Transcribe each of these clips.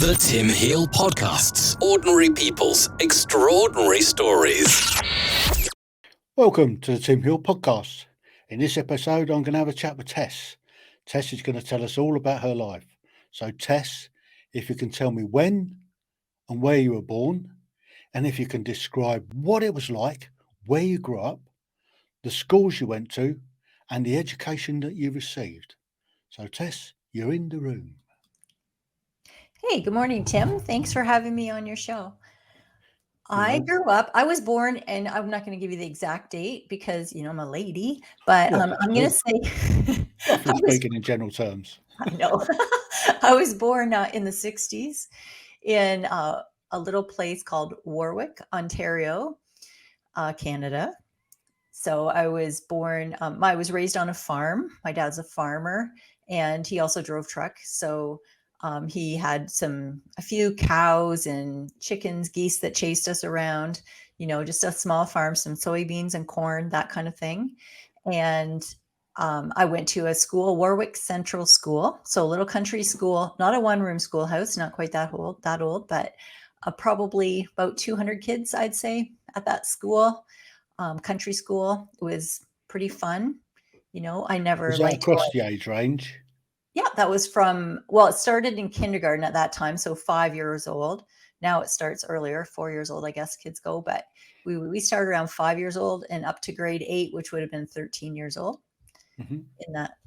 The Tim Heale Podcasts. Ordinary people's extraordinary stories. Welcome to the Tim Heale Podcast. In this episode, I'm going to have a chat with Tess. Tess is going to tell us all about her life. So Tess, if you can tell me when and where you were born, and if you can describe what it was like, where you grew up, the schools you went to, and the education that you received. So Tess, you're in the room. Hey, good morning, Tim. Thanks for having me on your show. I was born, and I'm not going to give you the exact date because, I'm a lady, but I'm going to say, Roughly speaking in general terms. I know. I was born in the 60s in a little place called Warwick, Ontario, Canada. So I was born, I was raised on a farm. My dad's a farmer, and he also drove truck. So he had a few cows and chickens, geese that chased us around, just a small farm, some soybeans and corn, that kind of thing. And I went to a school, Warwick Central School. So a little country school, not a one-room schoolhouse, not quite that old, but probably about 200 kids, I'd say, at that school. Country school. It was pretty fun. I never Was that liked across the age range? Yeah, that was it started in kindergarten at that time, so 5 years old. Now it starts earlier, 4 years old, I guess kids go, but we started around 5 years old and up to grade 8, which would have been 13 years old. Mm-hmm.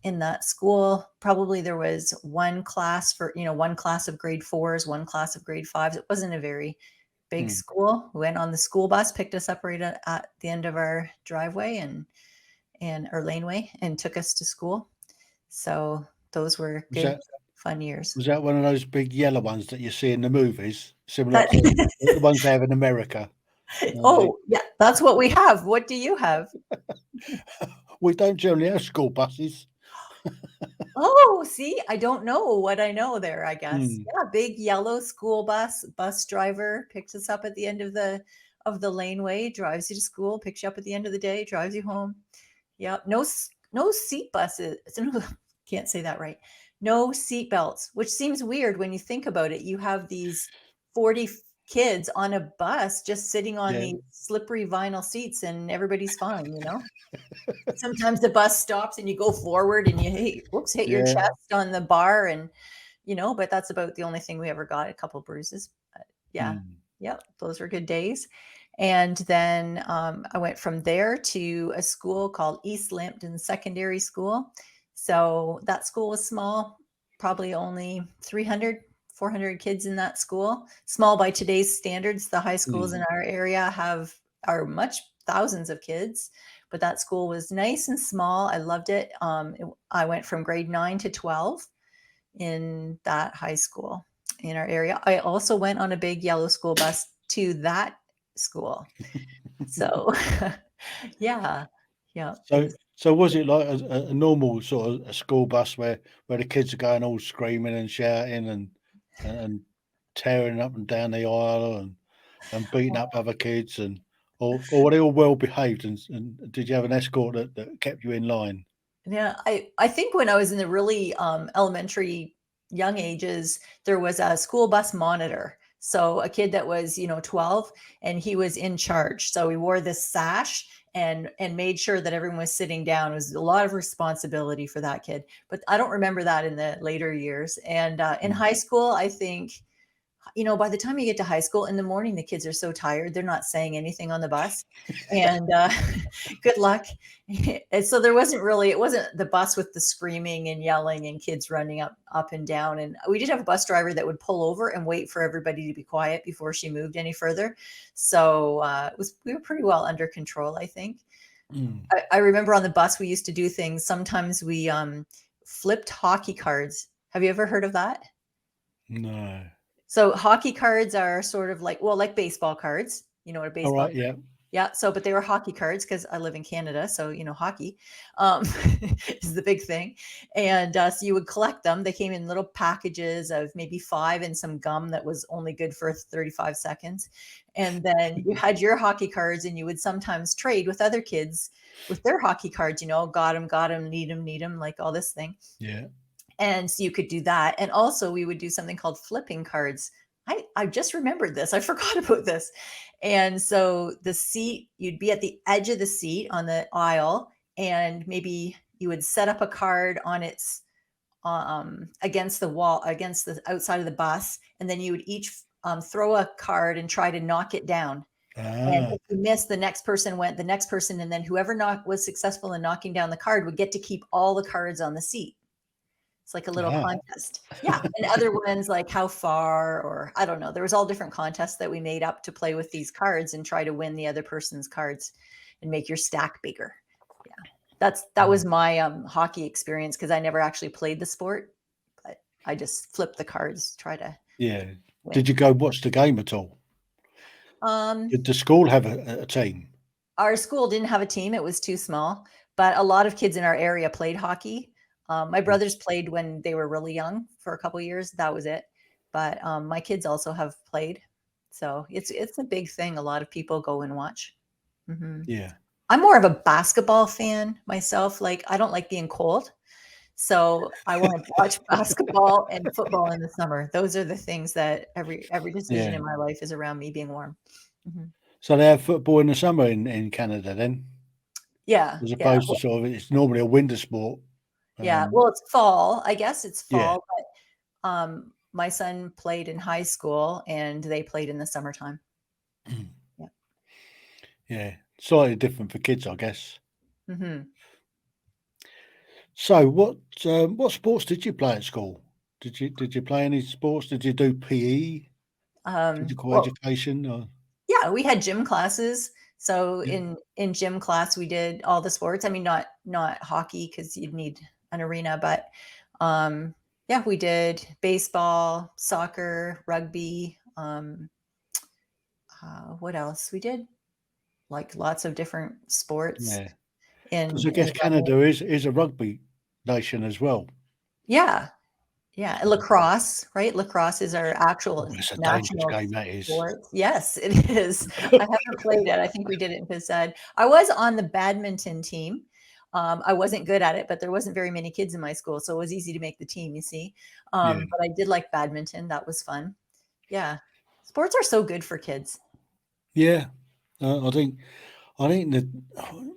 In that school. Probably there was one class one class of grade 4s, one class of grade 5s. It wasn't a very big school. We went on the school bus, picked us up right at the end of our driveway and our laneway, and took us to school. So those were good, fun years. Was that one of those big yellow ones that you see in the movies, similar to the ones they have in America? Yeah, that's what we have. What do you have? We don't generally have school buses. Oh, see, I don't know what I know there, I guess. Yeah, big yellow school bus driver picks us up at the end of the laneway, drives you to school, picks you up at the end of the day, drives you home. Yeah, no seat buses. Can't say that right. No seat belts, which seems weird when you think about it. You have these 40 kids on a bus just sitting on these slippery vinyl seats, and everybody's fine, Sometimes the bus stops and you go forward and you hit your chest on the bar, and but that's about the only thing we ever got. A couple of bruises. But those were good days. And then I went from there to a school called East Lambton Secondary School. So that school was small, probably only 300, 400 kids in that school. Small by today's standards. The high schools in our area are much thousands of kids, but that school was nice and small. I loved it. I went from grade 9 to 12 in that high school in our area. I also went on a big yellow school bus to that school. So, yeah. So was it like a normal sort of a school bus where the kids are going all screaming and shouting and tearing up and down the aisle and beating up other kids, or were they all well behaved, and did you have an escort that kept you in line? Yeah, I think when I was in the really elementary young ages, there was a school bus monitor. So a kid that was, 12, and he was in charge. So we wore this sash and made sure that everyone was sitting down. It was a lot of responsibility for that kid. But I don't remember that in the later years. And in high school, I think, by the time you get to high school in the morning, the kids are so tired. They're not saying anything on the bus, and good luck. And so it wasn't the bus with the screaming and yelling and kids running up and down. And we did have a bus driver that would pull over and wait for everybody to be quiet before she moved any further. So we were pretty well under control, I think. I remember on the bus, we used to do things. Sometimes we flipped hockey cards. Have you ever heard of that? No. So hockey cards are sort of like baseball cards. You know what a baseball card? Yeah. Yeah. So, but they were hockey cards because I live in Canada. So, hockey is the big thing. And so you would collect them. They came in little packages of maybe 5 and some gum that was only good for 35 seconds. And then you had your hockey cards, and you would sometimes trade with other kids with their hockey cards, got them, need them, like all this thing. Yeah. And so you could do that. And also we would do something called flipping cards. I just remembered this. I forgot about this. And so the seat, you'd be at the edge of the seat on the aisle, and maybe you would set up a card on its against the wall, against the outside of the bus, and then you would each throw a card and try to knock it down. And Ah, if you missed, the next person went, the next person, and then whoever was successful in knocking down the card would get to keep all the cards on the seat. It's like a little ah, contest. Yeah. And other ones like how far, or I don't know. There was all different contests that we made up to play with these cards and try to win the other person's cards and make your stack bigger. Yeah. That was my hockey experience, because I never actually played the sport, but I just flipped the cards, try to yeah. win. Did you go watch the game at all? Did the school have a team? Our school didn't have a team. It was too small, but a lot of kids in our area played hockey. My brothers played when they were really young for a couple of years. That was it. But my kids also have played. So it's a big thing. A lot of people go and watch. Mm-hmm. Yeah. I'm more of a basketball fan myself. Like, I don't like being cold. So I want to watch basketball and football in the summer. Those are the things that every decision Yeah. in my life is around me being warm. Mm-hmm. So they have football in the summer in Canada then, Yeah. as Yeah. opposed to sort of it's normally a winter sport. Yeah. Well, it's fall. I guess it's Yeah. fall, but my son played in high school and they played in the summertime. Yeah. Yeah. Slightly different for kids, I guess. Mm-hmm. So what sports did you play at school? Did you play any sports? Did you do PE, physical Well, education, or yeah, we had gym classes. So yeah. in gym class, we did all the sports. I mean, not hockey, because you'd need an arena, but yeah, we did baseball, soccer, rugby. What else? We did like lots of different sports Yeah. Because in I guess running. Canada is a rugby nation as well. Yeah. Yeah, and lacrosse, right? Lacrosse is our Oh, actual it's a dangerous national game, that is. sport. Yes, it is. I haven't played it. I think we did it in phys ed. I was on the badminton team. I wasn't good at it, but there wasn't very many kids in my school, so it was easy to make the team, you see. Yeah. But I did like badminton. That was fun. Yeah. Sports are so good for kids. Yeah. I think that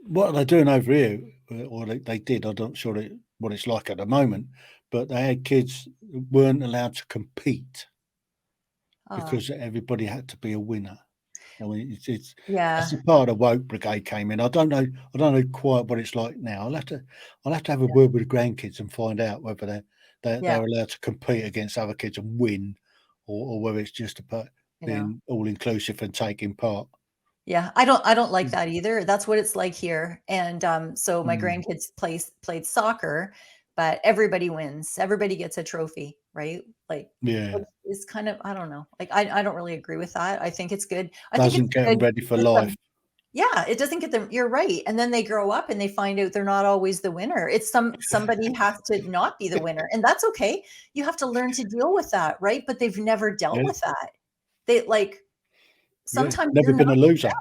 what they're doing over here, or they did, I'm not sure what it's like at the moment, but they had kids who weren't allowed to compete Oh, because everybody had to be a winner. I mean, it's yeah. that's the part of the woke brigade came in. I don't know quite what it's like now. I'll have to have a Yeah. word with the grandkids and find out whether Yeah. they're allowed to compete against other kids and win, or whether it's just about I know. being all inclusive and taking part. Yeah, I don't like that either. That's what it's like here. And so my Mm, grandkids played soccer, but everybody wins. Everybody gets a trophy, right? Like, yeah, it's kind of, I don't know. Like, I don't really agree with that. I think it's good. I think it's doesn't get them good ready for for life. them. Yeah, it doesn't get them. You're right. And then they grow up and they find out they're not always the winner. It's somebody has to not be the winner, and that's okay. You have to learn to deal with that, right? But they've never dealt Yeah, with that. They like yeah. sometimes Never you're been a not, loser.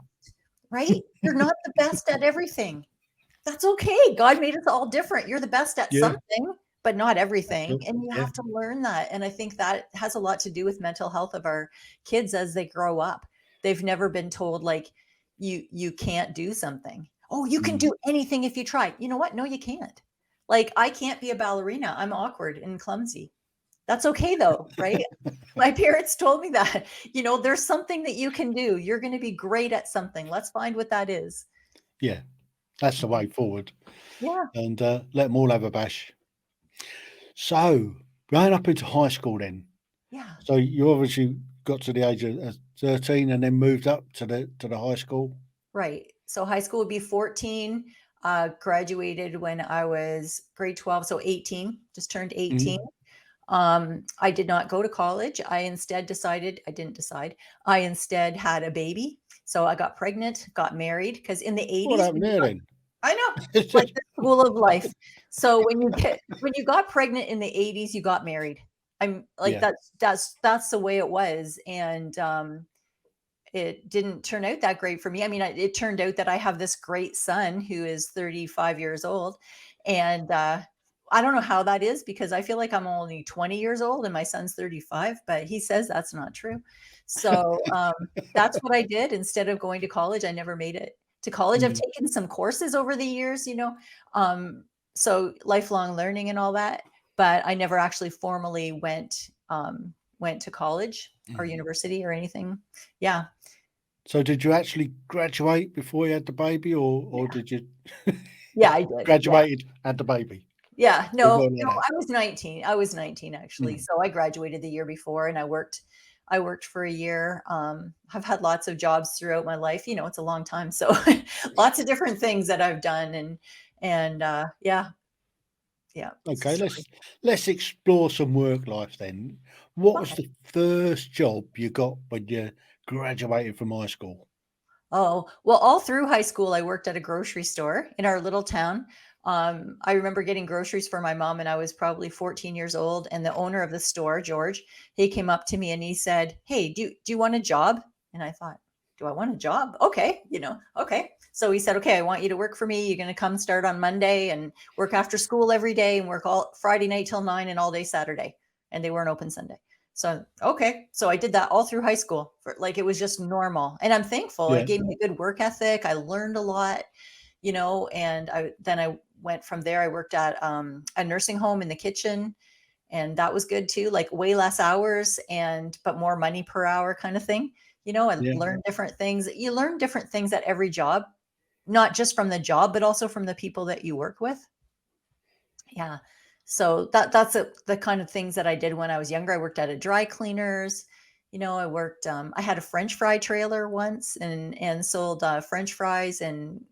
right? You're not the best at everything. That's okay. God made us all different. You're the best at Yeah, something, but not everything. absolutely. And you Yeah, have to learn that. And I think that has a lot to do with mental health of our kids as they grow up. They've never been told like you can't do something. Oh, you can mm, do anything if you try. You know what? No, you can't. Like, I can't be a ballerina. I'm awkward and clumsy. That's okay though, right? My parents told me that. There's something that you can do. You're going to be great at something. Let's find what that is. yeah. That's the Mhm. way forward. Yeah. And let them all have a bash. So going up into high school then. Yeah. So you obviously got to the age of 13 and then moved up to the high school. Right. So high school would be 14. Graduated when I was grade 12, so 18, just turned 18. Mhm. I did not go to college. I didn't decide. I instead had a baby. So I got pregnant, got married, because in the What 80s, happened there then? I know, like the school of life. So when you got pregnant in the 80s, you got married. I'm like, Yeah. that's the way it was. And it didn't turn out that great for me. I mean, it turned out that I have this great son who is 35 years old, and I don't know how that is, because I feel like I'm only 20 years old and my son's 35, but he says that's not true. So that's what I did. Instead of going to college, I never made it to college. I've Mm. taken some courses over the years, um, so lifelong learning and all that, but I never actually formally went to college or university or anything. Yeah. So did you actually graduate before you had the baby, or did you Yeah, I did. Yeah. graduated, had the baby? Yeah. It No, weren't no, like that. I was 19. I was 19 actually. Mm. So I graduated the year before, and I worked for a year. I've had lots of jobs throughout my life. It's a long time. So lots of different things that I've done, and yeah, yeah. It's a Okay, story. let's explore some work life then. What was Okay. the first job you got when you graduated from high school? Oh, well, all through high school, I worked at a grocery store in our little town. I remember getting groceries for my mom, and I was probably 14 years old. And the owner of the store, George, he came up to me and he said, "Hey, do you want a job?" And I thought, "Do I want a job? Okay, okay." So he said, "Okay, I want you to work for me. You're going to come start on Monday and work after school every day and work all Friday night till 9 and all day Saturday." And they weren't open Sunday. So, okay. So I did that all through high school, for like, it was just normal. And I'm thankful. It Yeah, gave me a good work ethic. I learned a lot, and I went from there. I worked at a nursing home in the kitchen, and that was good too, like way less hours but more money per hour kind of thing. And yeah. learn different things. You learn different things at every job, not just from the job, but also from the people that you work with. Yeah. So the kind of things that I did when I was younger. I worked at a dry cleaners. I worked, I had a French fry trailer once, and sold French fries and,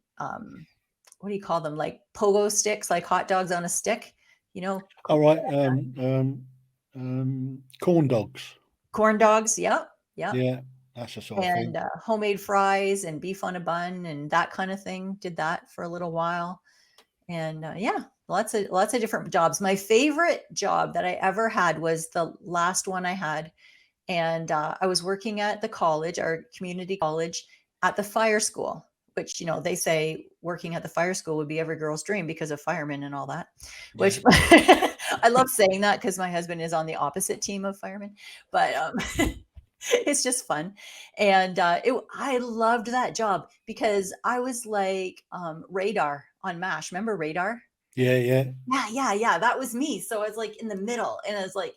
what do you call them? Like pogo sticks, like hot dogs on a stick, you know, All co- right. Corn dogs. corn dogs. Yep. Yep. Yeah, that's the sort of And thing. homemade fries and beef on a bun and that kind of thing. Did that for a little while. And yeah, lots of different jobs. My favorite job that I ever had was the last one I had, and I was working at the college, our community college, at the fire school. Which, they say working at the fire school would be every girl's dream because of firemen and all that. Yeah. Which I love saying that because my husband is on the opposite team of firemen, but it's just fun. And I loved that job because I was like, radar on MASH. Remember radar? Yeah, yeah. Yeah, yeah, yeah. That was me. So I was like in the middle, and I was like,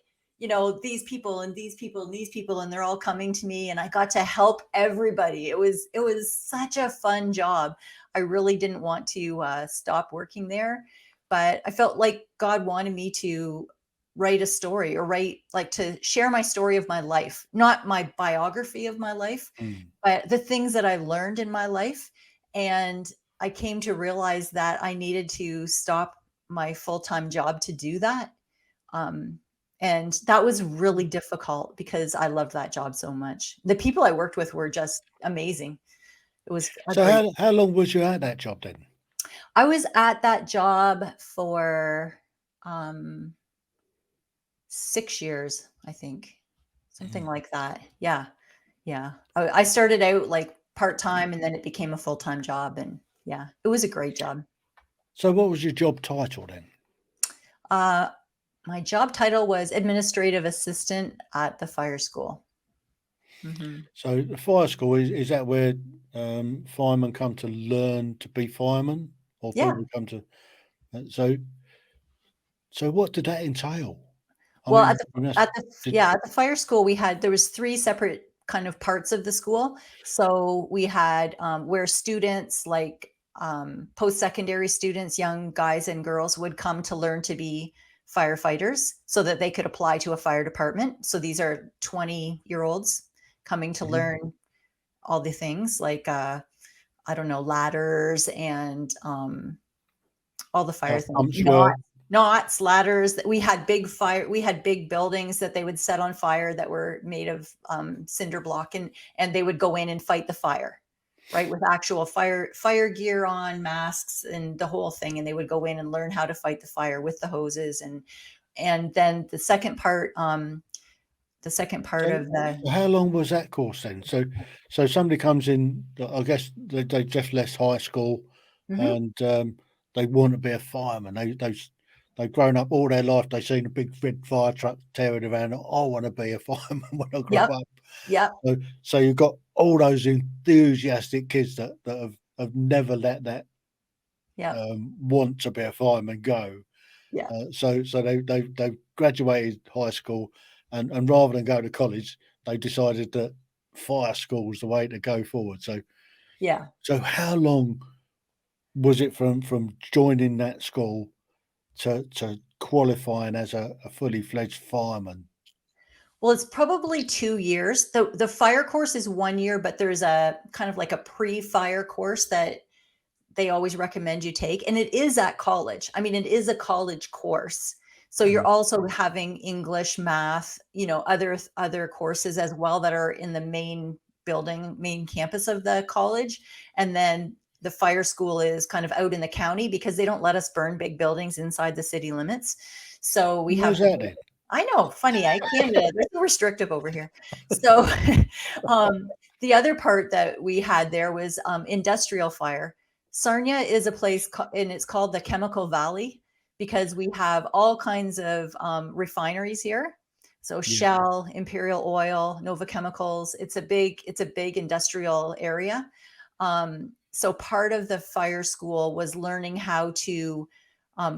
these people and these people and these people, and they're all coming to me, and I got to help everybody. It was such a fun job. I really didn't want to stop working there, but I felt like God wanted me to write a story, or write, like, to share my story of my life, not my biography of my life, Mm. but the things that I learned in my life. And I came to realize that I needed to stop my full-time job to do that. Um, and that was really difficult because I loved that job so much. The people I worked with were just amazing. It was a So great. how long was you at that job then? I was at that job for um 6 years, I think. Something Mm. like that. Yeah. Yeah. I started out like part-time, and then it became a full-time job, and yeah, it was a great job. So what was your job title then? Uh my job title was administrative assistant at the fire school. Mhm. So the fire school, is that where firemen come to learn to be firemen, or Yeah. people come to? So what did that entail? I Well, at mean, the you must at the did. yeah, at the fire school, there was 3 separate kind of parts of the school. So we had, where students, like, post-secondary students, young guys and girls, would come to learn to be firefighters so that they could apply to a fire department. So these are 20-year-olds coming to Mhm. learn all the things like, I don't know, ladders and, all the How fire things, pumps work. knots, ladders. That we had big buildings that they would set on fire that were made of cinder block, and they would go in and fight the fire, right, with actual fire gear on, masks, and the whole thing. And they would go in and learn how to fight the fire with the hoses. And then the second part So of the. how long was that course then? So somebody comes in, I guess they just left high school, Mhm. and they want to be a fireman. They they've grown up all their life. They've seen a big red fire truck tearing around. I want to be a fireman when I grow Yep. up. Yep. So you've got all those enthusiastic kids that have never let that want to be a fireman go. Yeah. So they've graduated high school, and rather than go to college, they decided that fire school is the way to go forward. So Yeah. so how long was it from joining that school to qualifying as a fully fledged fireman? Well, it's probably 2 years. The fire course is 1 year, but there's a kind of like a pre-fire course that they always recommend you take, and it is at college. I mean, it is a college course. So you're also having English, math, other courses as well that are in the main campus of the college. And then the fire school is kind of out in the county because they don't let us burn big buildings inside the city limits. So we have Where's that then? I know, funny. Canada, they're so restrictive over here. So the other part that we had there was industrial fire. Sarnia is a place, and it's called the Chemical Valley because we have all kinds of refineries here. So Shell, Imperial Oil, Nova Chemicals. It's a big industrial area. So part of the fire school was learning how to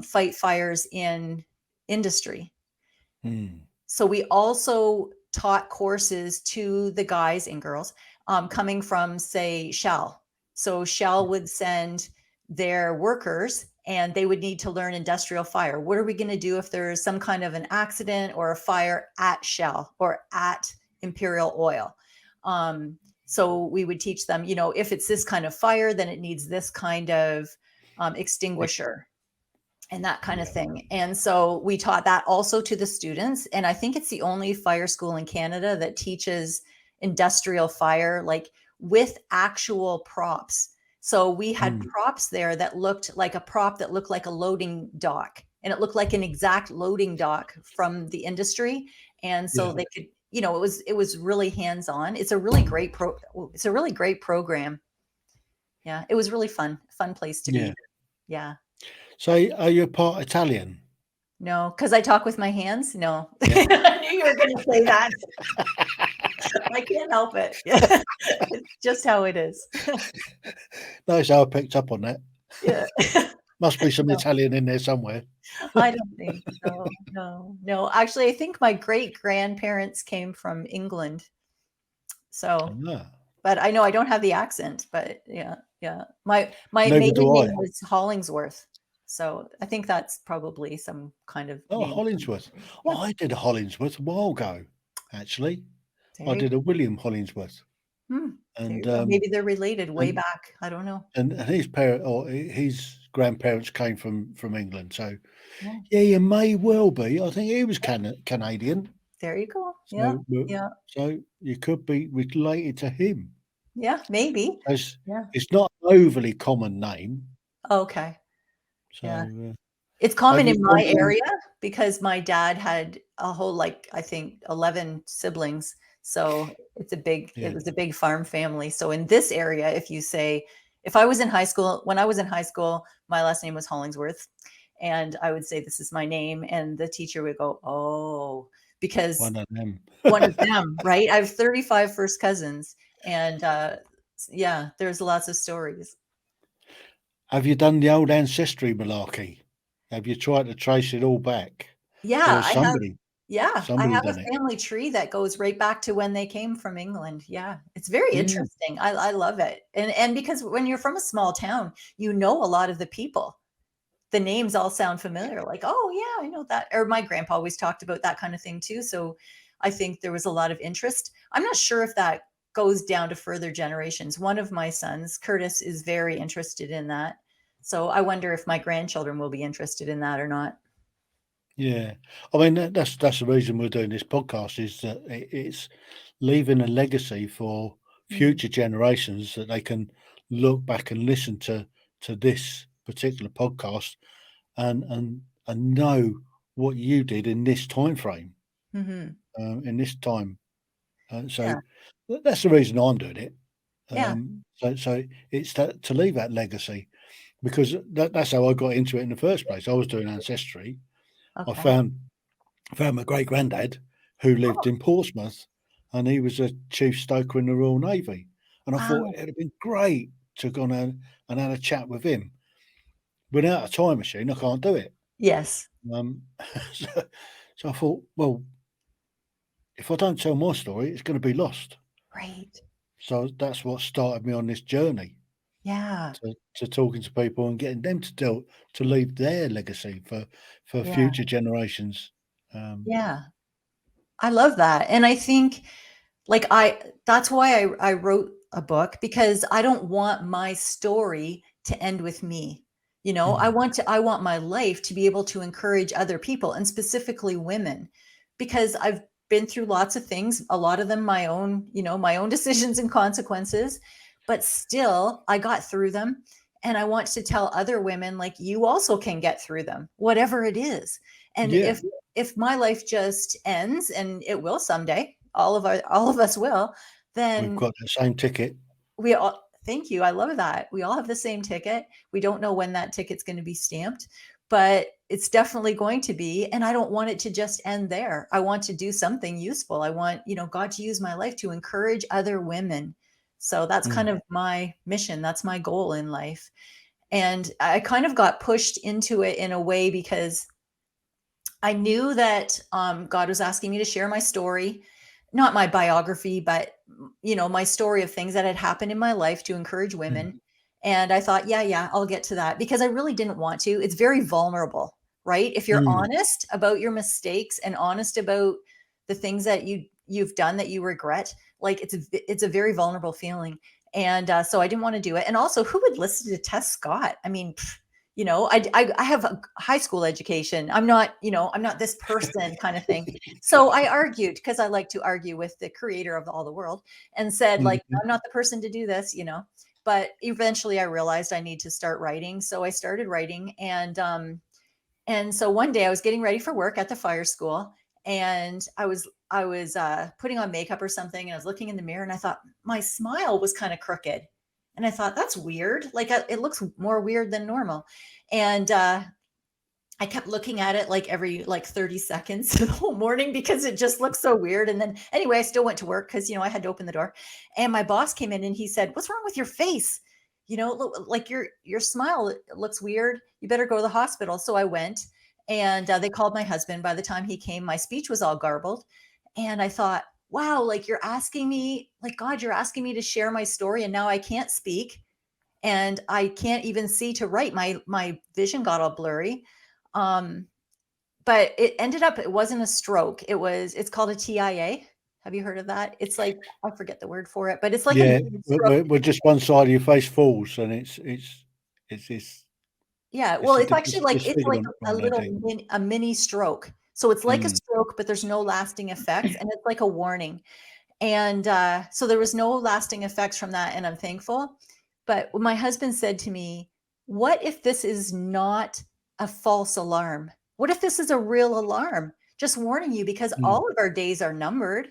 fight fires in industry. So we also taught courses to the guys and girls coming from, say, Shell. So Shell would send their workers and they would need to learn industrial fire. What are we going to do if there's some kind of an accident or a fire at Shell or at Imperial Oil? So we would teach them, if it's this kind of fire, then it needs this kind of extinguisher and that kind of thing. And so we taught that also to the students. And I think it's the only fire school in Canada that teaches industrial fire, like with actual props. So we had props there that looked like a loading dock, and it looked like an exact loading dock from the industry. And so they could, it was really hands-on. It's a really great program. Yeah. It was really fun place to be. Yeah. So are you part Italian? No, because I talk with my hands. No, I knew you were going to say that. I can't help it. It's just how it is. No, so I picked up on that. Yeah. Must be some Italian in there somewhere. I don't think so. No. Actually, I think my great grandparents came from England. So, but I know I don't have the accent. But yeah. My maiden name was Hollingsworth. So I think that's probably some kind of name. Hollingsworth. Yeah. I did a Hollingsworth a while ago, actually. I did a William Hollingsworth. And maybe they're related way back. I don't know. And his his grandparents came from England. So you may well be. I think he was Canadian. There you go. Yeah. So you could be related to him. Yeah, maybe. It's not an overly common name. Okay. So it's common in my area because my dad had a whole, I think 11 siblings. So it was a big farm family. So in this area, if I was in high school, when I was in high school, my last name was Hollingsworth, and I would say, this is my name. And the teacher would go, oh, because one of them, right? I have 35 first cousins, and there's lots of stories. Have you done the old ancestry malarkey? Have you tried to trace it all back? Yeah, I have. I have a family tree that goes right back to when they came from England. Yeah, it's very interesting. I love it. And because when you're from a small town, a lot of the people. The names all sound familiar, like, oh, yeah, I know that. Or my grandpa always talked about that kind of thing too. So I think there was a lot of interest. I'm not sure if that goes down to further generations. One of my sons, Curtis, is very interested in that. So I wonder if my grandchildren will be interested in that or not. Yeah. I mean, that's the reason we're doing this podcast, is that it's leaving a legacy for future generations, that they can look back and listen to this particular podcast and know what you did in this time frame, in this time. So that's the reason I'm doing it. So it's to leave that legacy, because that's how I got into it in the first place. I was doing ancestry, I Okay. found my great granddad who lived Oh, in Portsmouth, and he was a chief stoker in the Royal Navy. And I thought wow. it'd have been great to go and had a chat with him. Without a time machine, I can't do it. Yes. Um, so, so I thought, well, if I don't tell my story, it's going to be lost. Right. So that's what started me on this journey Yeah. to talking to people and getting them to leave their legacy for Yeah. future generations. Um, Yeah. I love that. And I think like that's why I wrote a book, because I don't want my story to end with me. You know, mm, I want my life to be able to encourage other people, and specifically women, because I've been through lots of things, a lot of them my own, my own decisions and consequences, but still I got through them. And I want to tell other women, like, you also can get through them, whatever it is. And yeah, if my life just ends, and it will someday, all of us will, we've then got the same ticket. we all, thank you, I love that, we all have the same ticket. We don't know when that ticket's going to be stamped, but it's definitely going to be. And I don't want it to just end there. I want to do something useful. I want, God to use my life to encourage other women. So that's kind Mm, of my mission, that's my goal in life. And I kind of got pushed into it in a way because I knew that God was asking me to share my story, not my biography, but my story of things that had happened in my life to encourage mm, women. And I thought, yeah, I'll get to that, because I really didn't want to. It's very vulnerable, right? If you're mm, honest about your mistakes and honest about the things that you've done that you regret, like it's a very vulnerable feeling. And so I didn't want to do it. And also, who would listen to Tess Scott? I mean, I have a high school education. I'm not this person kind of thing. So I argued, because I like to argue with the creator of all the world, and said, like, mhm, I'm not the person to do this. But eventually I realized I need to start writing. So I started writing. And so one day I was getting ready for work at the fire school, and I was putting on makeup or something, and I was looking in the mirror, and I thought my smile was kind of crooked. And I thought, that's weird. Like, it looks more weird than normal. And I kept looking at it like every 30 seconds the whole morning, because it just looked so weird. And then anyway, I still went to work, because I had to open the door. And my boss came in and he said, "What's wrong with your face? Like your smile looks weird. You better go to the hospital." So I went, and they called my husband. By the time he came, my speech was all garbled. And I thought, wow, like, you're asking me, like, God, you're asking me to share my story, and now I can't speak, and I can't even see to write. My vision got all blurry. Um, but it ended up, it wasn't a stroke. It's called a TIA. Have you heard of that? It's like, I forget the word for it, but it's like a yeah, mini stroke. we're just one side of your face falls, and it's this Yeah, well, it's a it's actually like, it's like disfigurement a kind of little thing. a mini stroke. So it's like a Mm, stroke, but there's no lasting effects, and it's like a warning. And so there was no lasting effects from that, and I'm thankful. But my husband said to me, "What if this is not a false alarm? What if this is a real alarm? Just warning you, because mm, all of our days are numbered,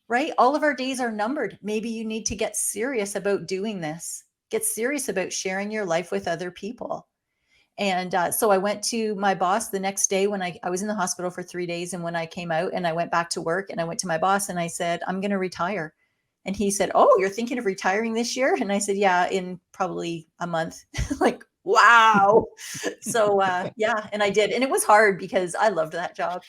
right? All of our days are numbered. Maybe you need to get serious about doing this. Get serious about sharing your life with other people." And so I went to my boss the next day, when I was in the hospital for 3 days. And when I came out and I went back to work, and I went to my boss and I said, "I'm going to retire." And he said, "Oh, you're thinking of retiring this year?" And I said, "Yeah, in probably a month." Like, wow. So yeah, and I did. And it was hard, because I loved that job.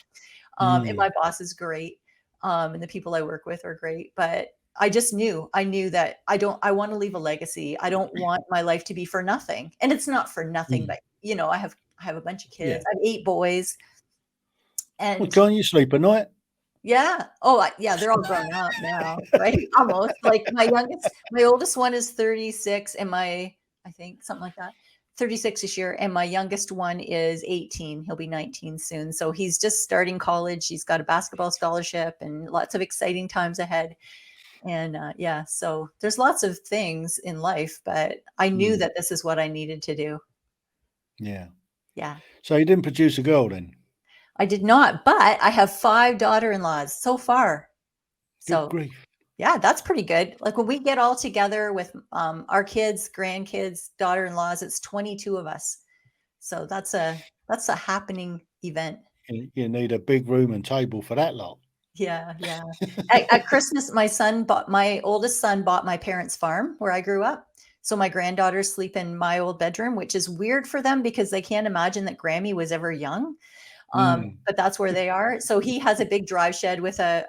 And mm, my boss is great. And the people I work with are great. But I knew that I want to leave a legacy. I don't want my life to be for nothing. And it's not for nothing, mm, but I have a bunch of yeah. kids. I have 8 boys. Well, And can't you sleep at night? yeah. Oh, yeah, they're all grown up now, right? Almost. Like, my oldest one is 36, and I think something like that. 36 this year, and my youngest one is 18. He'll be 19 soon. So he's just starting college. He's got a basketball scholarship and lots of exciting times ahead. And yeah, so there's lots of things in life, but I knew Mm, that this is what I needed to do. yeah. Yeah. So you didn't produce a girl then? I did not, but I have 5 daughter-in-laws so far. Good So grief. yeah, that's pretty good. Like, when we get all together with our kids, grandkids, daughter-in-laws, it's 22 of us. So that's a happening event. You need a big room and table for that lot. Yeah, yeah. At Christmas, my oldest son bought my parents' farm where I grew up. So my granddaughters sleep in my old bedroom, which is weird for them because they can't imagine that Grammy was ever young. But that's where they are. So he has a big drive shed with a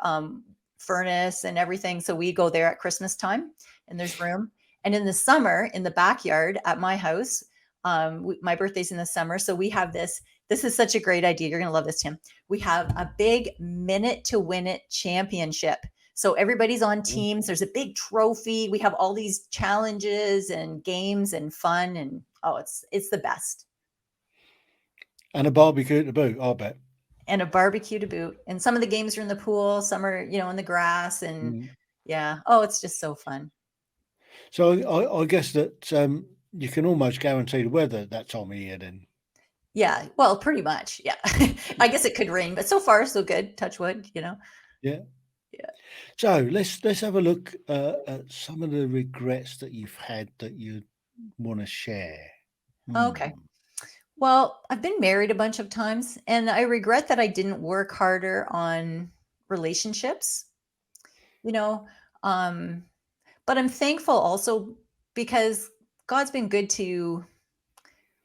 furnace and everything. So we go there at Christmas time and there's room. And in the summer, in the backyard at my house, my birthday's in the summer. So we have this. This is such a great idea. You're going to love this, Tim. We have a big minute to win it championship. So everybody's on teams. There's a big trophy. We have all these challenges and games and fun. And it's the best. And a barbecue to boot, I bet. And a barbecue to boot. And some of the games are in the pool, some are, in the grass. And yeah. Oh, it's just so fun. So I guess that you can almost guarantee the weather at that time of year then. Yeah. Well, pretty much. Yeah. I guess it could rain, but so far so good. Touch wood, Yeah. Yeah. So let's have a look at some of the regrets that you've had that you want to share. Okay. Well, I've been married a bunch of times and I regret that I didn't work harder on relationships, but I'm thankful also because God's been good to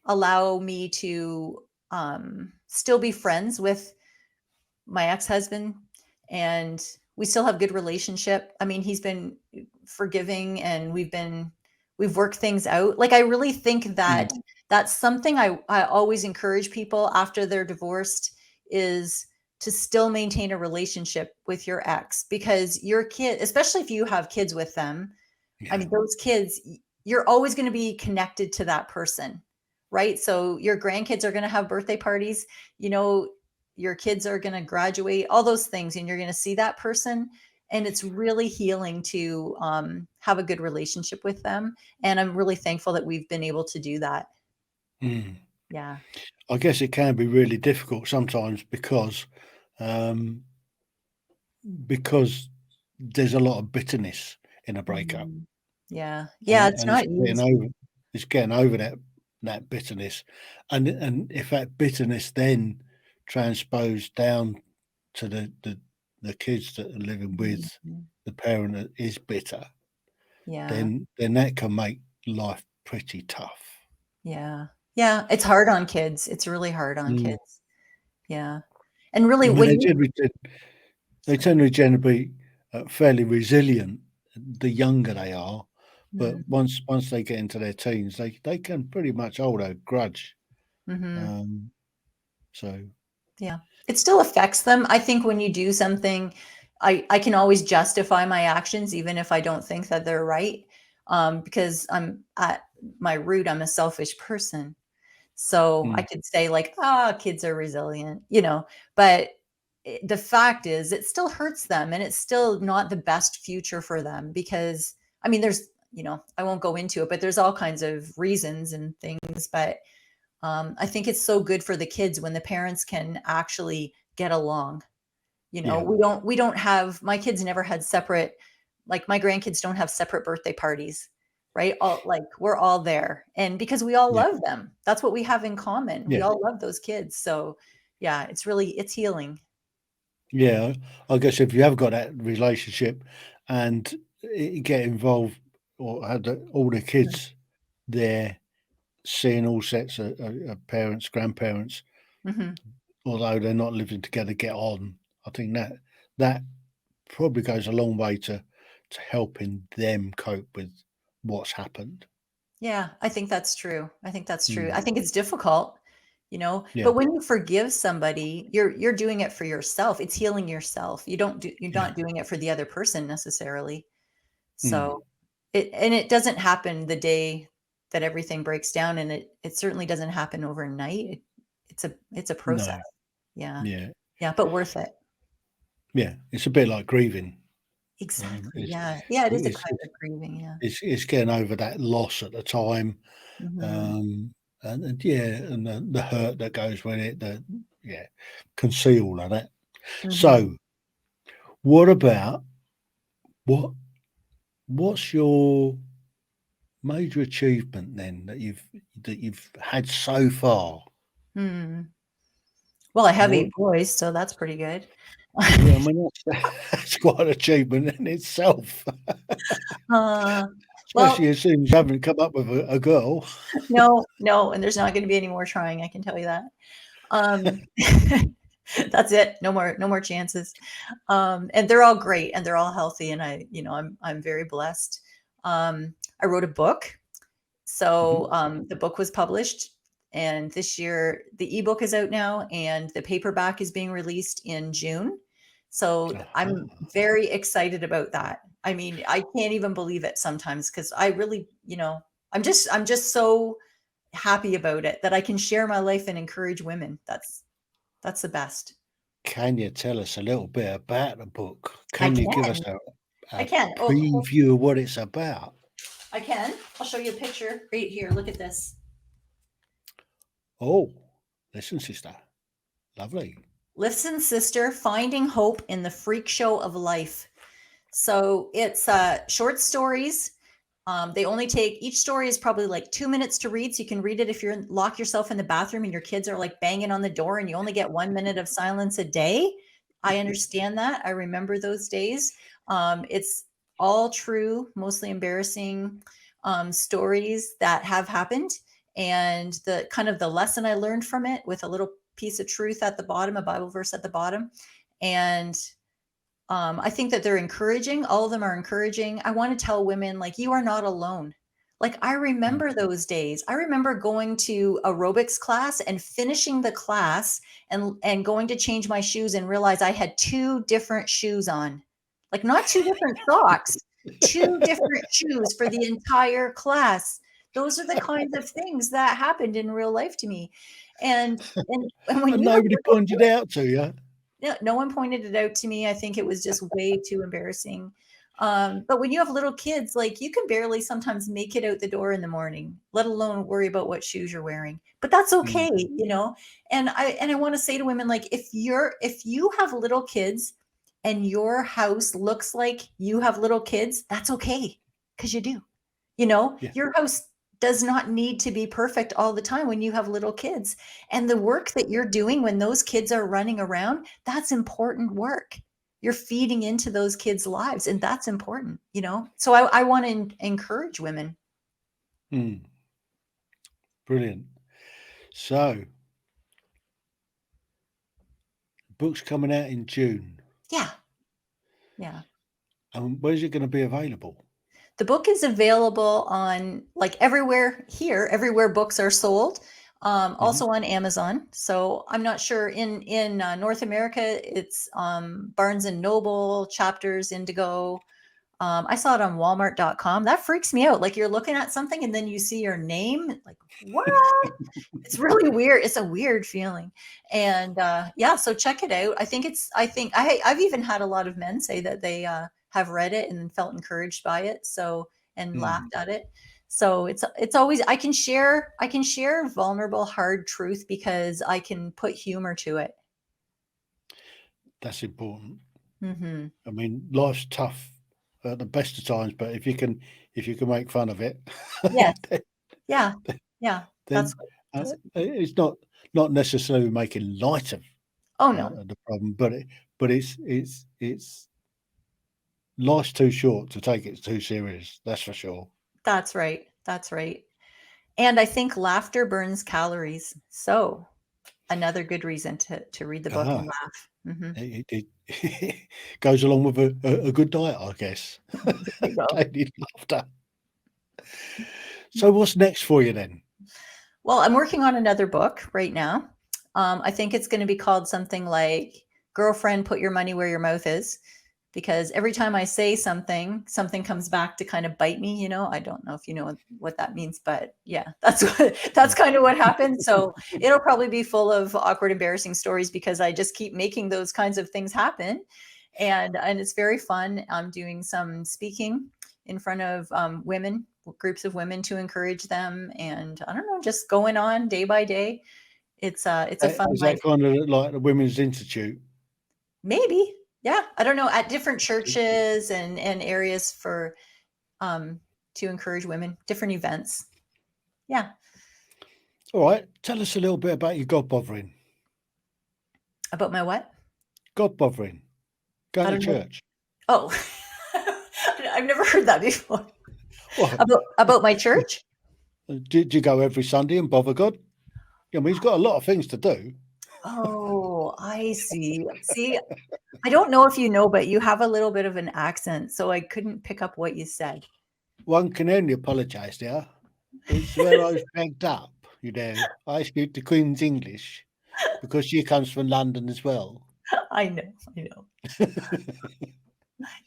allow me to still be friends with my ex-husband, and we still have good relationship. I mean, he's been forgiving and we've worked things out. Like I really think that that's something I always encourage people after they're divorced is to still maintain a relationship with your ex, because your kid, especially if you have kids with them, I mean, those kids, you're always going to be connected to that person, right? So your grandkids are going to have birthday parties, your kids are going to graduate, all those things, and you're going to see that person. And it's really healing to have a good relationship with them. And I'm really thankful that we've been able to do that. Yeah. I guess it can be really difficult sometimes because there's a lot of bitterness in a breakup. Yeah. Yeah. It's not easy. It's getting over that bitterness. And if that bitterness then transposed down to the kids that are living with the parent that is bitter, then that can make life pretty tough. Yeah. Yeah. It's hard on kids. It's really hard on kids. Yeah. And really, I mean, they generally tend to be fairly resilient the younger they are, but once they get into their teens, they can pretty much hold a grudge. So yeah, it still affects them. I think when you do something, I can always justify my actions, even if I don't think that they're right, because I'm at my root, I'm a selfish person. So I could say like, kids are resilient, but the fact is it still hurts them and it's still not the best future for them because, I mean, there's, I won't go into it, but there's all kinds of reasons and things, but I think it's so good for the kids when the parents can actually get along. We don't have, my kids never had separate, like my grandkids don't have separate birthday parties, right? We're all there. And because we all love them, that's what we have in common. We all love those kids. So yeah, it's healing. Yeah, I guess if you have got that relationship and get involved or have all the kids there seeing all sets of parents, grandparents, although they're not living together, get on. I think that probably goes a long way to helping them cope with what's happened. Yeah, I think that's true. I think it's difficult, Yeah. but when you forgive somebody, you're doing it for yourself. It's healing yourself. You're not doing it for the other person necessarily. So it doesn't happen the day that everything breaks down, and it certainly doesn't happen overnight. It's a process. No. Yeah. Yeah. Yeah, but worth it. Yeah. It's a bit like grieving. Exactly. Yeah. Yeah, it is a It's kind of grieving. Yeah. it's getting over that loss at the time. Mhm. And the hurt that goes with it, can see all of that. Mhm. So what about what's your major achievement then that you've had so far? Hmm. Well, I have What? 8 boys, so that's pretty good. Yeah, I mean, that's quite an achievement in itself, Uh, well, especially as soon as you haven't come up with a girl. no, and there's not gonna be any more trying, I can tell you that. Um, that's it. No more chances. And they're all great and they're all healthy, and I'm very blessed. I wrote a book. So Mhm. the book was published, and this year the ebook is out now, and the paperback is being released in June. So I'm Uh-huh. very excited about that. I mean, I can't even believe it sometimes because I really, I'm just so happy about it that I can share my life and encourage women. That's the best. Can you tell us a little bit about the book? I Can you give us can. I a can. Oh, preview of what it's about? I can. I'll show you a picture right here. Look at this. Oh, listen, sister. Lovely. Listen, sister, finding hope in the freak show of life. So it's short stories. They only take, each story is probably like 2 minutes to read. So you can read it if you're lock yourself in the bathroom and your kids are like banging on the door and you only get 1 minute of silence a day. I understand that. I remember those days. It's all true, mostly embarrassing stories that have happened. And the kind of the lesson I learned from it with a little piece of truth at the bottom, a Bible verse at the bottom. And I think that they're encouraging. All of them are encouraging. I want to tell women, like, you are not alone. Like, I Mm. remember those days. I remember going to aerobics class and finishing the class and going to change my shoes and realize I had two different shoes on. Like, not two different socks, two different shoes for the entire class. Those are the kinds of things that happened in real life to me. And when And you have nobody little pointed it out to you. no one pointed it out to me. I think it was just way too embarrassing. But when you have little kids, like you can barely sometimes make it out the door in the morning, let alone worry about what shoes you're wearing. But that's Mm. okay. And I want to say to women, like if you have little kids and your house looks like you have little kids, that's okay because you do. Yeah. Your house does not need to be perfect all the time when you have little kids. And the work that you're doing when those kids are running around, that's important work. You're feeding into those kids' lives, and that's important. So I want to encourage women. Mm. Brilliant. So, book's coming out in June. Yeah. Yeah. And where's it going to be available? The book is available on like everywhere here, everywhere books are sold. Mhm. Also on Amazon. So I'm not sure in North America, it's Barnes and Noble, Chapters, Indigo. I saw it on Walmart.com. That freaks me out. Like you're looking at something and then you see your name. Like what? It's really weird. It's a weird feeling. And yeah, so check it out. I've even had a lot of men say that they have read it and felt encouraged by it. So and Mm. laughed at it. So it's always I can share vulnerable hard truth because I can put humor to it. That's important. Hmm. I mean, life's tough at the best of times, but if you can make fun of it, Yes. then, Yeah. Yeah. That's then what that's it's not necessarily making light oh no. of the problem, but it's life's too short to take it too serious. That's for sure. That's right. That's right. And I think laughter burns calories. So another good reason to read the book and Ah, laugh. Hmm. it goes along with a good diet, I guess. There you go. Daily laughter. So what's next for you then? Well, I'm working on another book right now. I think it's going to be called something like "Girlfriend, Put Your Money Where Your Mouth Is," because every time I say something, something comes back to kind of bite me. I don't know if you know what that means, but yeah, that's kind of what happened. So it'll probably be full of awkward, embarrassing stories because I just keep making those kinds of things happen, and it's very fun. I'm doing some speaking in front of women, groups of women to encourage them, and I don't know, just going on day by day. It's a fun Is life. that kind of like the Women's Institute? Maybe, yeah, I don't know, at different churches and areas for um to encourage women, different events. Yeah. All right. Tell us a little bit about your God bothering. About my what? God bothering. Going I to don't know. church. Oh, I've never heard that before. What? About my church? Do you go every Sunday and bother God? I mean, he's got a lot of things to do. Oh, I see. See, I don't know if you know, but you have a little bit of an accent, so I couldn't pick up what you said. One can only apologise there. It's where I was pegged up, you know. I speak the Queen's English because she comes from London as well. I know.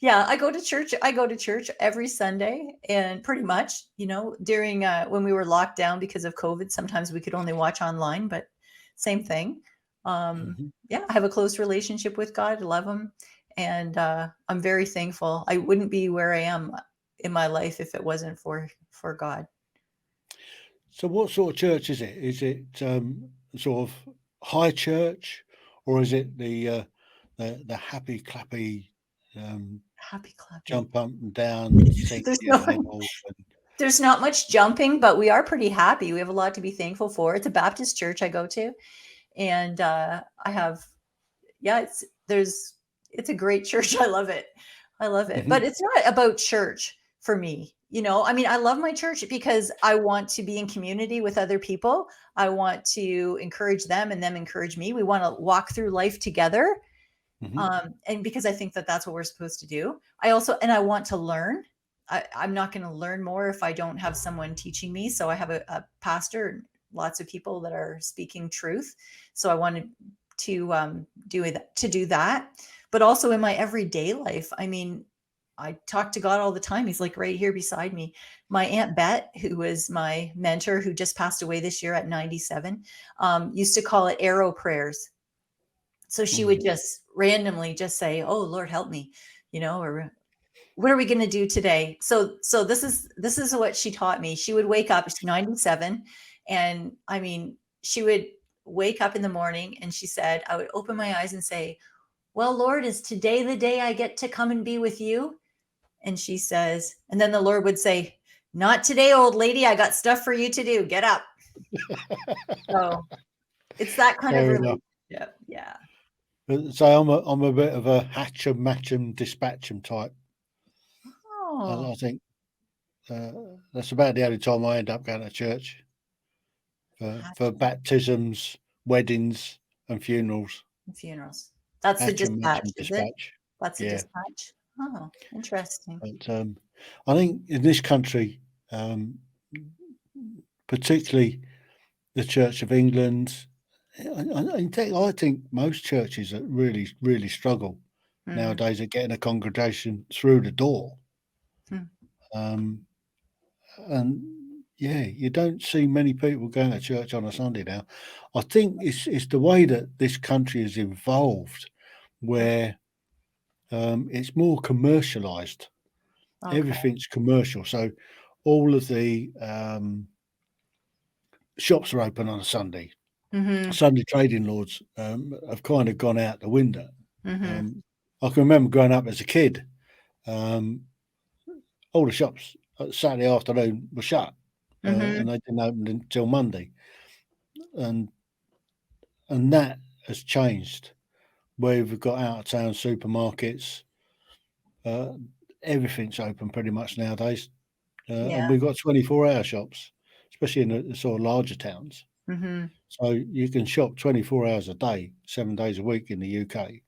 Yeah, I go to church. I go to church every Sunday, and pretty much, during when we were locked down because of COVID, sometimes we could only watch online, but same thing. Mhm. Yeah, I have a close relationship with God. I love Him, and I'm very thankful. I wouldn't be where I am in my life if it wasn't for God. So, what sort of church is it? Is it sort of high church, or is it the happy clappy Happy clappy. jump up and down, sing There's your no head off? And, there's not much jumping, but we are pretty happy. We have a lot to be thankful for. It's a Baptist church I go to, and I have yeah, it's a great church. I love it. I love it. Mhm. But it's not about church for me. I mean, I love my church because I want to be in community with other people. I want to encourage them and them encourage me. We want to walk through life together. Mhm. And because I think that that's what we're supposed to do. I want to learn. I'm not going to learn more if I don't have someone teaching me. So I have a pastor and lots of people that are speaking truth. So I wanted to do that, but also in my everyday life. I mean, I talk to God all the time. He's like right here beside me. My Aunt Bet, who was my mentor, who just passed away this year at 97, used to call it arrow prayers. So she would Mm. just randomly just say, "Oh Lord, help me," or what are we going to do today? So this is what she taught me. She would wake up. She's 97, and I mean, she would wake up in the morning, and she said, I would open my eyes and say, "Well, Lord, is today the day I get to come and be with you?" And she says, and then the Lord would say, "Not today, old lady. I got stuff for you to do. Get up." So it's that kind of Fair enough. relationship. Yeah. So I'm a bit of a hatch 'em, match 'em, dispatch 'em type. Oh, I think uh, that's about the only time I end up going to church for hatching baptisms, weddings, and funerals. and funerals. That's the Hatch 'em, match dispatch, 'em, is it? dispatch. That's a Yeah, dispatch. Oh, interesting. but I think in this country, um, particularly the Church of England, in fact, I think most churches that really struggle Mm, nowadays at getting a congregation through the door. hmm. Um, and yeah, you don't see many people going to church on a Sunday now. I think it's the way that this country has evolved, where it's more commercialized. Okay. Everything's commercial, so all of the shops are open on a Sunday. Mhm, Sunday trading lords have kind of gone out the window. mhm, I can remember growing up as a kid, um, all the shops Saturday afternoon were shut, mhm. and they didn't open until Monday, and that has changed. Where we've got out of town supermarkets, uh, everything's open pretty much nowadays, Yeah, and we've got 24-hour shops, especially in the sort of larger towns. mhm. So you can shop 24 hours a day, 7 days a week in the UK.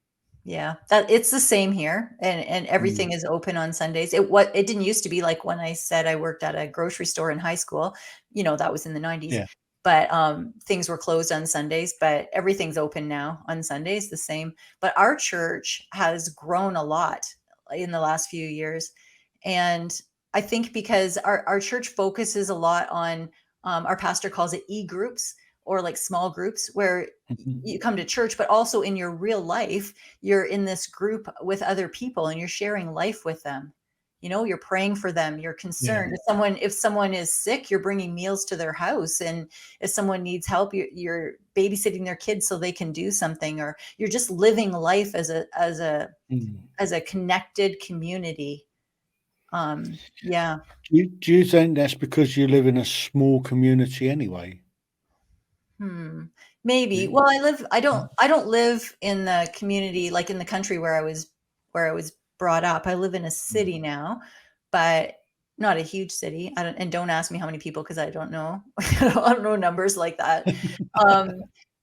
Yeah, that it's the same here, and Mm, everything is open on Sundays. It didn't used to be like when I said I worked at a grocery store in high school, that was in the 90s, yeah. but, things were closed on Sundays, but everything's open now on Sundays, the same. But our church has grown a lot in the last few years, and I think because our church focuses a lot on, our pastor calls it e-groups or, like, small groups where Mhm. you come to church, but also in your real life, you're in this group with other people and you're sharing life with them. You're praying for them, you're Yeah. concerned. If someone is sick, you're bringing meals to their house, and if someone needs help, you're babysitting their kids so they can do something, or you're just living life Mm. as a connected community. Yeah. Do you think that's because you live in a small community anyway? Hmm. Maybe. Well, I don't live in the community, like in the country where I was brought up. I live in a city now, but not a huge city. Don't ask me how many people, because I don't know. I don't know numbers like that.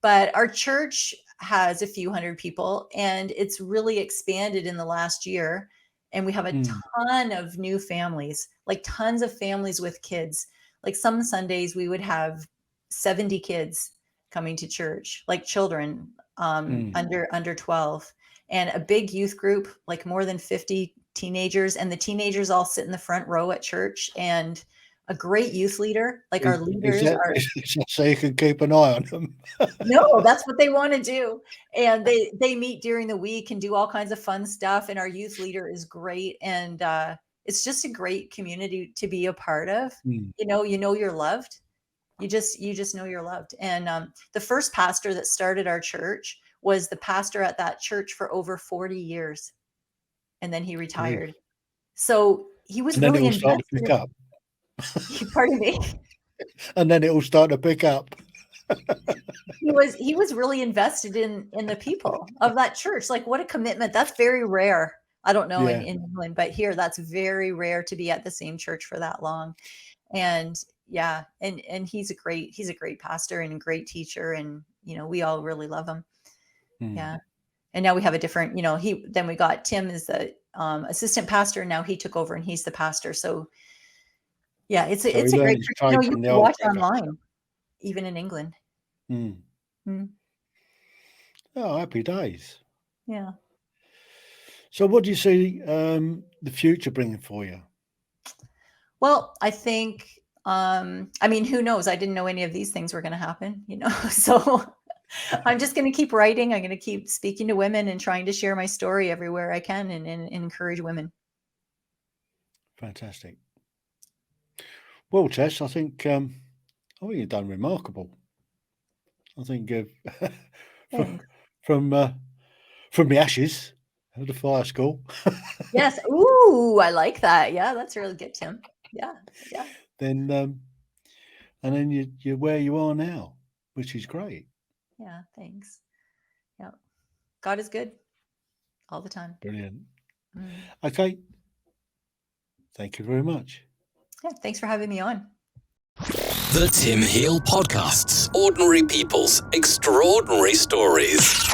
But our church has a few hundred people, and it's really expanded in the last year. And we have a ton of new families, like tons of families with kids. Like some Sundays we would have 70 kids coming to church, like children under 12, and a big youth group, like more than 50 teenagers, and the teenagers all sit in the front row at church, and a great youth leader. Like our leaders are, so you can keep an eye on them. no, that's what they want to do. And they meet during the week and do all kinds of fun stuff. And our youth leader is great. And it's just a great community to be a part of. You know you're loved. You just know you're loved. And the first pastor that started our church was the pastor at that church for over 40 years. And then he retired. So he was really invested. Start to pick up. Pardon me? And then it will start to pick up. He was really invested in the people of that church. Like, what a commitment. That's very rare. I don't know in England, but here that's very rare to be at the same church for that long. And yeah, and he's a great pastor and a great teacher, and we all really love him. Yeah. And now we have a different, then we got Tim as the assistant pastor, and now he took over and he's the pastor. So yeah, it's a great church. You can watch online, even in England. Oh, happy days. Yeah. So what do you see the future bringing for you? Well, I think, who knows? I didn't know any of these things were going to happen, so I'm just going to keep writing. I'm going to keep speaking to women and trying to share my story everywhere I can and encourage women. Fantastic. Well, Tess, I think you've done remarkable. I think from the ashes of the fire school. Yes. Ooh, I like that. Yeah, that's really good, Tim. Yeah. Then and then you're where you are now, which is great. Yeah, thanks. Yeah. God is good all the time. Brilliant. Okay. Thank you very much. Yeah, thanks for having me on. The Tim Heale Podcasts. Ordinary people's extraordinary stories.